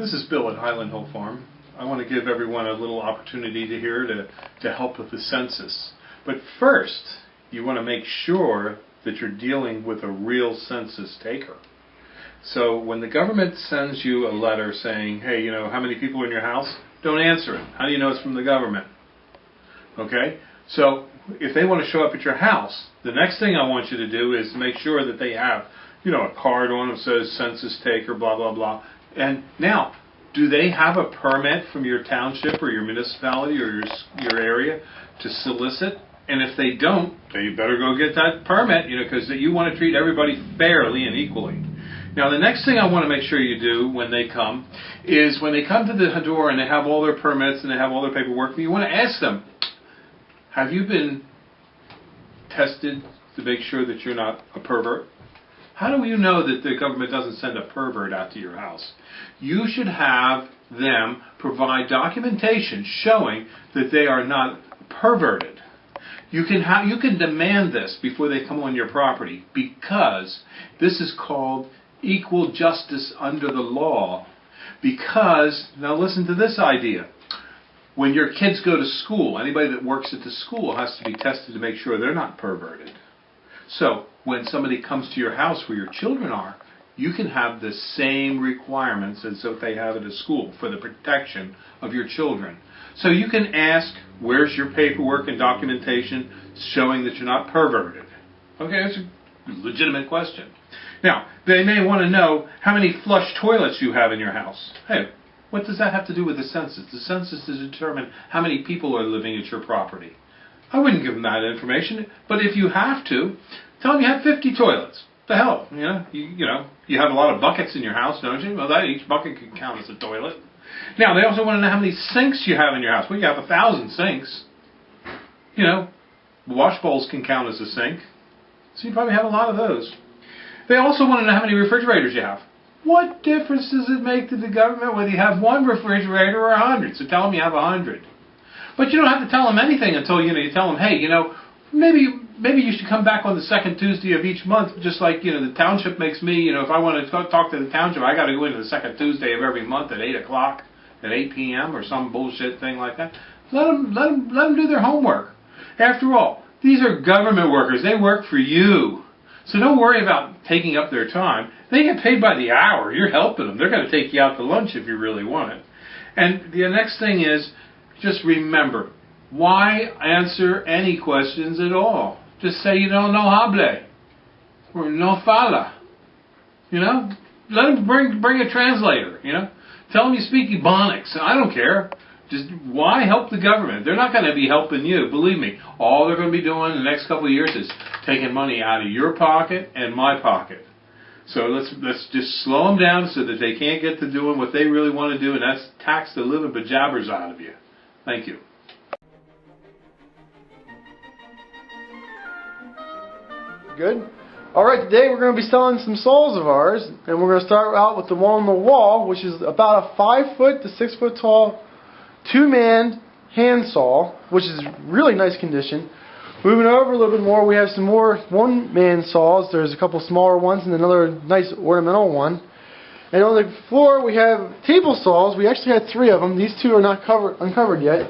This is Bill at Highland Hill Farm. I want to give everyone a little opportunity to hear to help with the census. But first, you want to make sure that you're dealing with a real census taker. So when the government sends you a letter saying, hey, you know, how many people are in your house? Don't answer it. How do you know it's from the government? Okay? So if they want to show up at your house, the next thing I want you to do is make sure that they have, you know, a card on them that says census taker, blah, blah, blah. And now, do they have a permit from your township or your municipality or your area to solicit? And if they don't, then you better go get that permit, you know, because you want to treat everybody fairly and equally. Now, the next thing I want to make sure you do when they come is when they come to the door and they have all their permits and they have all their paperwork, you want to ask them, have you been tested to make sure that you're not a pervert? How do you know that the government doesn't send a pervert out to your house? You should have them provide documentation showing that they are not perverted. You can demand this before they come on your property, because this is called equal justice under the law. Because, now listen to this idea. When your kids go to school, anybody that works at the school has to be tested to make sure they're not perverted. So, when somebody comes to your house where your children are, you can have the same requirements as if they have at a school for the protection of your children. So you can ask, where's your paperwork and documentation showing that you're not perverted? Okay, that's a legitimate question. Now, they may want to know how many flush toilets you have in your house. Hey, what does that have to do with the census? The census is to determine how many people are living at your property. I wouldn't give them that information, but if you have to, tell them you have 50 toilets. The hell, you know, you have a lot of buckets in your house, don't you? Well, each bucket can count as a toilet. Now, they also want to know how many sinks you have in your house. Well, you have 1,000 sinks. You know, wash bowls can count as a sink, so you probably have a lot of those. They also want to know how many refrigerators you have. What difference does it make to the government whether you have one refrigerator or 100? So tell them you have 100. But you don't have to tell them anything until, you know, you tell them, hey, you know, maybe you should come back on the second Tuesday of each month, just like, you know, the township makes me, you know, if I want to talk to the township, I got to go into the second Tuesday of every month at 8 o'clock, at 8 p.m. or some bullshit thing like that. Let them do their homework. After all, these are government workers. They work for you. So don't worry about taking up their time. They get paid by the hour. You're helping them. They're going to take you out to lunch if you really want it. And the next thing is, just remember, why answer any questions at all? Just say you don't know hable or no fala. You know, let them bring a translator. You know, tell them you speak Ebonics. I don't care. Just why help the government? They're not going to be helping you. Believe me, all they're going to be doing in the next couple of years is taking money out of your pocket and my pocket. So let's just slow them down so that they can't get to doing what they really want to do, and that's tax the living bejabbers out of you. Thank you. Good. Alright, today we're going to be selling some saws of ours, and we're going to start out with the one on the wall, which is about a 5 foot to 6 foot tall 2-man hand saw, which is really nice condition. Moving over a little bit more, we have some more 1-man saws. There's a couple smaller ones and another nice ornamental one. And on the floor we have table saws. We actually had 3 of them. These 2 are not uncovered yet.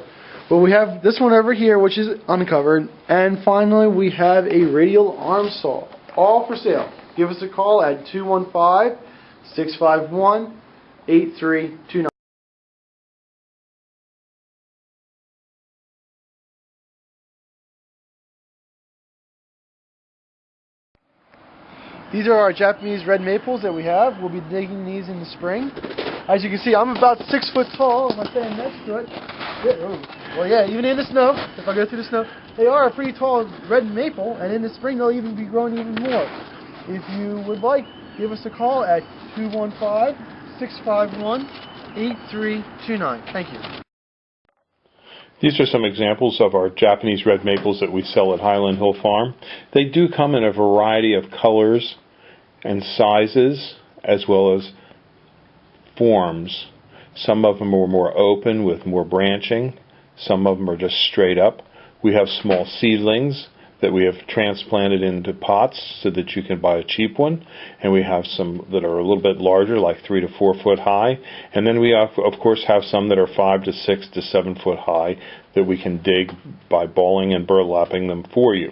But we have this one over here, which is uncovered. And finally we have a radial arm saw. All for sale. Give us a call at 215-651-8329. These are our Japanese red maples that we have. We'll be digging these in the spring. As you can see, I'm about 6 foot tall. If I stand next to it, well, yeah, even in the snow, if I go through the snow, they are a pretty tall red maple, and in the spring they'll even be growing even more. If you would like, give us a call at 215-651-8329. Thank you. These are some examples of our Japanese red maples that we sell at Highland Hill Farm. They do come in a variety of colors and sizes, as well as forms. Some of them are more open with more branching. Some of them are just straight up. We have small seedlings that we have transplanted into pots so that you can buy a cheap one, and we have some that are a little bit larger, like 3 to 4 foot high, and then we have, of course, have some that are 5 to 6 to 7 foot high that we can dig by balling and burlapping them for you.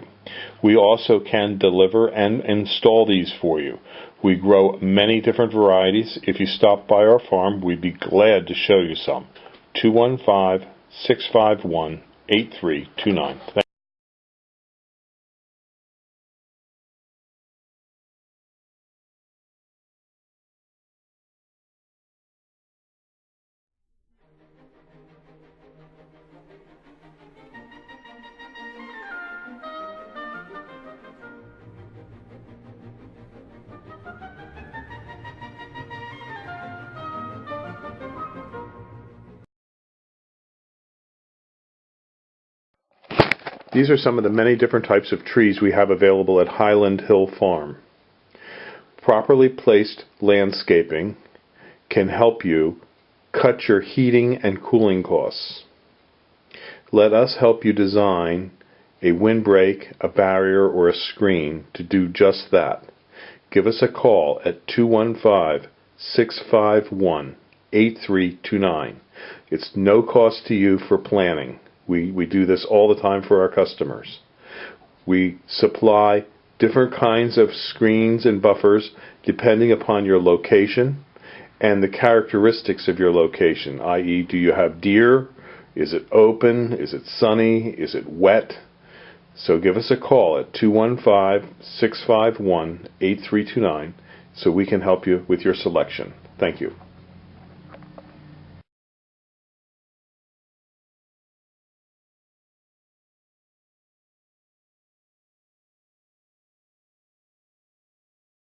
We also can deliver and install these for you. We grow many different varieties. If you stop by our farm, we'd be glad to show you some. 215-651-8329. These are some of the many different types of trees we have available at Highland Hill Farm. Properly placed landscaping can help you cut your heating and cooling costs. Let us help you design a windbreak, a barrier, or a screen to do just that. Give us a call at 215-651-8329. It's no cost to you for planning. We do this all the time for our customers. We supply different kinds of screens and buffers depending upon your location and the characteristics of your location, i.e., do you have deer? Is it open? Is it sunny? Is it wet? So give us a call at 215-651-8329 so we can help you with your selection. Thank you.